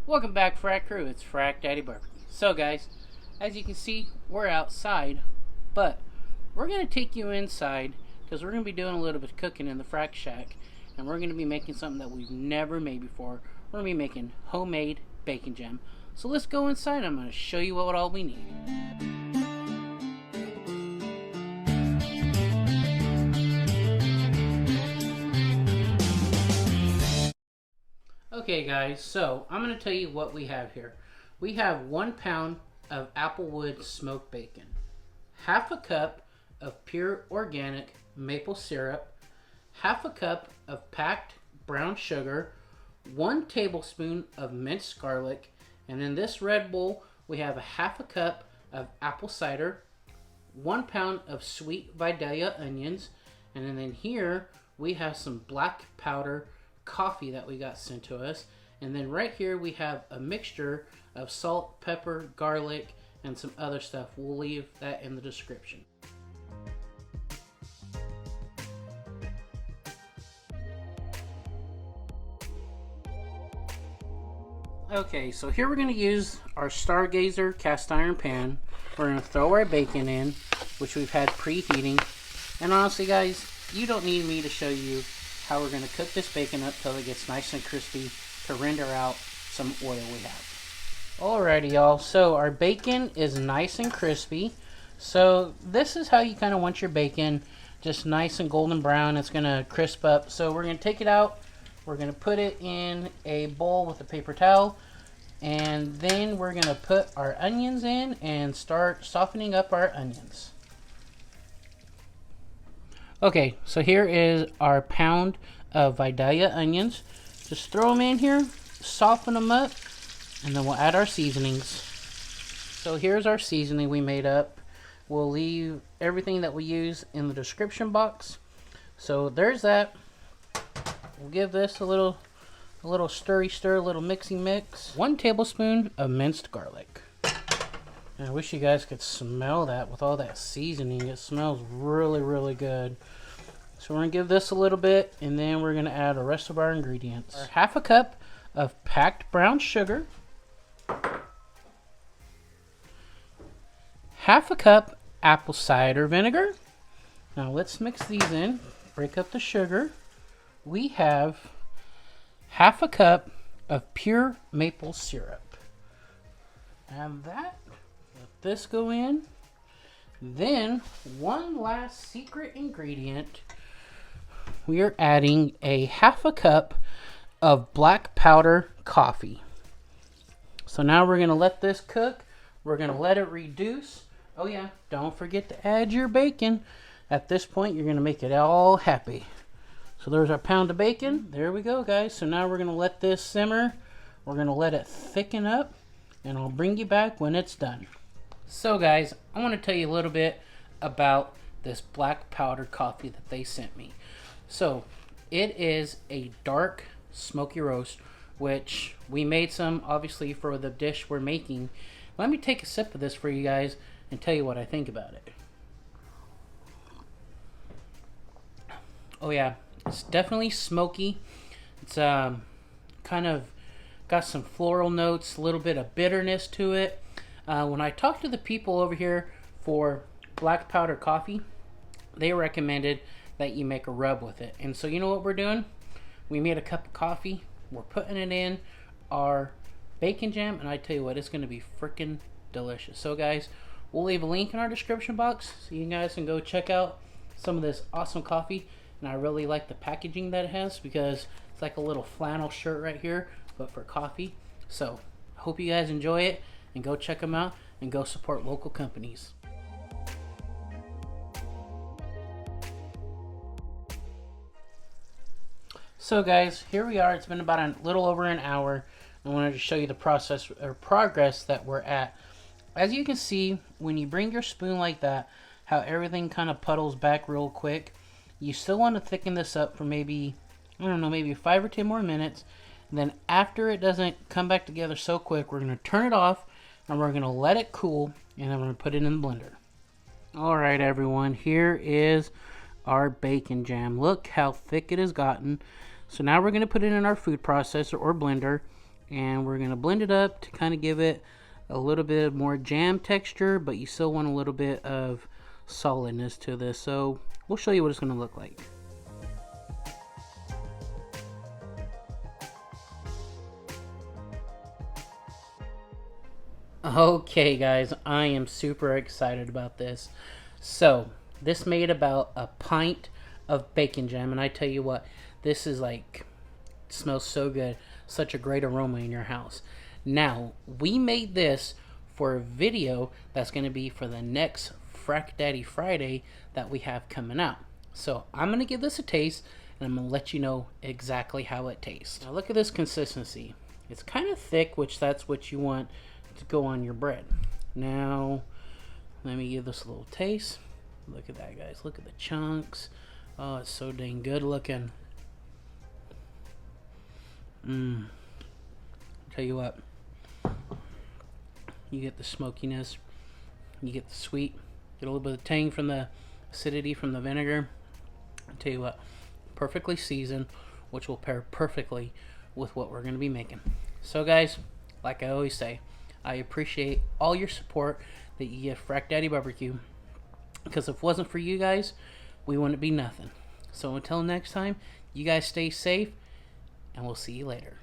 Welcome back, Frac Crew. It's Frac Daddy Barbecue. So, guys, as you can see, we're outside, but we're going to take you inside because we're going to be doing a little bit of cooking in the Frac Shack, and we're going to be making something that we've never made before. We're going to be making homemade bacon jam. So let's go inside. I'm going to show you what all we need. Okay guys, so I'm going to tell you what we have here. We have 1 pound of Applewood smoked bacon, half a cup of pure organic maple syrup, half a cup of packed brown sugar, 1 tablespoon of minced garlic, and in this red bowl we have a half a cup of apple cider, 1 pound of sweet Vidalia onions, and then here we have some black powder coffee that we got sent to us, and then right here we have a mixture of salt, pepper, garlic, and some other stuff. We'll leave that in the description. Okay, so here we're going to use our Stargazer cast iron pan. We're going to throw our bacon in, which we've had preheating, and honestly guys, you don't need me to show you how we're going to cook this bacon up till it gets nice and crispy to render out some oil we have. Alrighty y'all, so our bacon is nice and crispy. So this is how you kind of want your bacon, just nice and golden brown. It's going to crisp up. So we're going to take it out, we're going to put it in a bowl with a paper towel, and then we're going to put our onions in and start softening up our onions. Okay, so here is our pound of Vidalia onions. Just throw them in here, soften them up, and then we'll add our seasonings. So here's our seasoning we made up. We'll leave everything that we use in the description box. So there's that. We'll give this a little stir, a little mixy mix. 1 tablespoon of minced garlic. I wish you guys could smell that with all that seasoning. It smells really, really good. So we're going to give this a little bit, and then we're going to add the rest of our ingredients. Half a cup of packed brown sugar. Half a cup apple cider vinegar. Now let's mix these in. Break up the sugar. We have half a cup of pure maple syrup. Add that. Let this go in. Then one last secret ingredient. We are adding a half a cup of black powder coffee. So now we're going to let this cook. We're going to let it reduce. Oh yeah, don't forget to add your bacon. At this point, you're going to make it all happy. So there's our pound of bacon. There we go, guys. So now we're going to let this simmer. We're going to let it thicken up, and I'll bring you back when it's done. So guys, I want to tell you a little bit about this black powder coffee that they sent me. So it is a dark smoky roast, which we made some obviously for the dish we're making. Let me take a sip of this for you guys and tell you what I think about it. Oh yeah, it's definitely smoky. It's kind of got some floral notes, a little bit of bitterness to it. When I talked to the people over here for black powder coffee, they recommended that you make a rub with it. And so you know what we're doing? We made a cup of coffee. We're putting it in our bacon jam, and I tell you what, it's going to be freaking delicious. So guys, we'll leave a link in our description box so you guys can go check out some of this awesome coffee. And I really like the packaging that it has because it's like a little flannel shirt right here, but for coffee. So hope you guys enjoy it, and go check them out and go support local companies. So guys, here we are. It's been about a little over an hour. I wanted to show you the process or progress that we're at. As you can see, when you bring your spoon like that, how everything kind of puddles back real quick. You still want to thicken this up for maybe, I don't know, maybe 5 or 10 more minutes. And then after it doesn't come back together so quick, we're going to turn it off and we're going to let it cool, and then we're going to put it in the blender. Alright everyone, here is our bacon jam. Look how thick it has gotten. So now we're going to put it in our food processor or blender, And we're going to blend it up to kind of give it a little bit more jam texture, but you still want a little bit of solidness to this. So we'll show you what it's going to look like. Okay guys, I am super excited about this. So this made about a pint of bacon jam, and I tell you what, this is like, smells so good, such a great aroma in your house. Now we made this for a video that's going to be for the next Frac Daddy Friday that we have coming out. So I'm going to give this a taste, and I'm going to let you know exactly how it tastes. Now look at this consistency. It's kind of thick, which that's what you want to go on your bread. Now let me give this a little taste. Look at that, guys. Look at the chunks. Oh, it's so dang good looking. Tell you what, you get the smokiness, you get the sweet, get a little bit of tang from the acidity from the vinegar. I'll tell you what, perfectly seasoned, which will pair perfectly with what we're going to be making. So guys, like I always say, I appreciate all your support that you give Frac Daddy Barbecue, because if it wasn't for you guys, we wouldn't be nothing. So until next time, you guys stay safe, and we'll see you later.